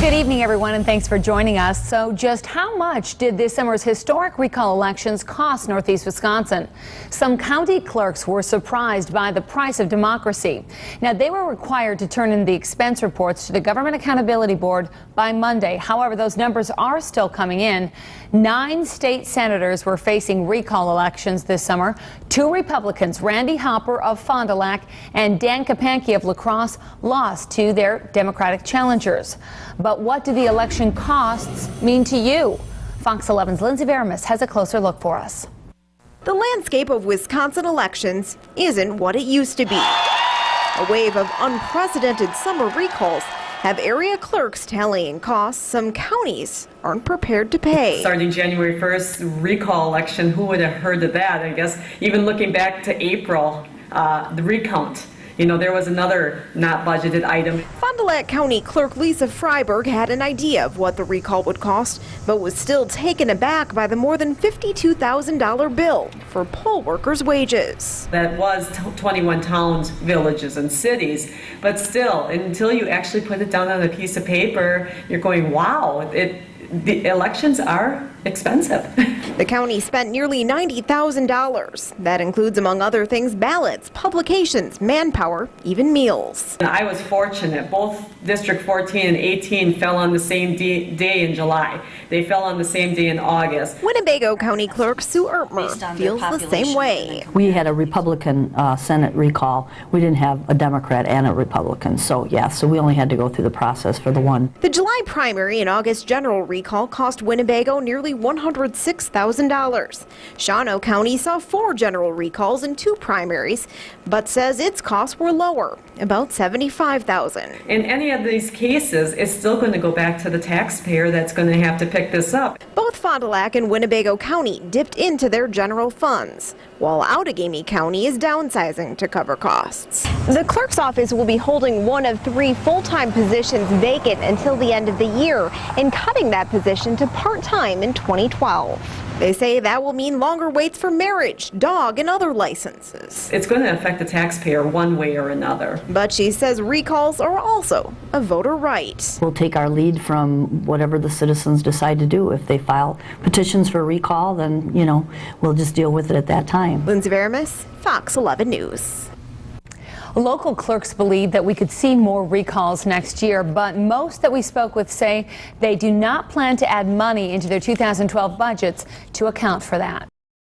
Good evening, everyone, and thanks for joining us. So just how much did this summer's historic recall elections cost Northeast Wisconsin? Some county clerks were surprised by the price of democracy. Now, they were required to turn in the expense reports to the Government Accountability Board by Monday. However, those numbers are still coming in. 9 state senators were facing recall elections this summer. 2 Republicans, Randy Hopper of Fond du Lac and Dan Kapanke of La Crosse, lost to their Democratic challengers. But what do the election costs mean to you? Fox 11's Lindsay Veramis has a closer look for us. The landscape of Wisconsin elections isn't what it used to be. A wave of unprecedented summer recalls have area clerks tallying costs some counties aren't prepared to pay. Starting January 1st, recall election, who would have heard of that? I guess even looking back to April, the recount. You know, there was another not budgeted item. Fond du Lac County Clerk Lisa Freiberg had an idea of what the recall would cost, but was still taken aback by the more than $52,000 bill for poll workers' wages. That was 21 towns, villages, and cities, but still, until you actually put it down on a piece of paper, you're going, wow, the elections are expensive. The county spent nearly $90,000. That includes, among other things, ballots, publications, manpower, even meals. I was fortunate. Both District 14 and 18 fell on the same day in July. They fell on the same day in August. Winnebago County Clerk Sue Ertmer feels the same way. We had a Republican Senate recall. We didn't have a Democrat and a Republican. So we only had to go through the process for the one. The July primary and August general recall cost Winnebago nearly $106,000. Shawano County saw 4 general recalls and 2 primaries, but says its costs were lower, about $75,000. In any of these cases, it's still going to go back to the taxpayer that's going to have to pick this up. Both Fond du Lac and Winnebago County dipped into their general funds, while Outagamie County is downsizing to cover costs. The clerk's office will be holding one of 3 full-time positions vacant until the end of the year and cutting that position to part-time in 2012. They say that will mean longer waits for marriage, dog, and other licenses. It's going to affect the taxpayer one way or another. But she says recalls are also a voter right. We'll take our lead from whatever the citizens decide to do. If they file petitions for recall, then, we'll just deal with it at that time. Lindsay Veramis, Fox 11 News. Local clerks believe that we could see more recalls next year, but most that we spoke with say they do not plan to add money into their 2012 budgets to account for that.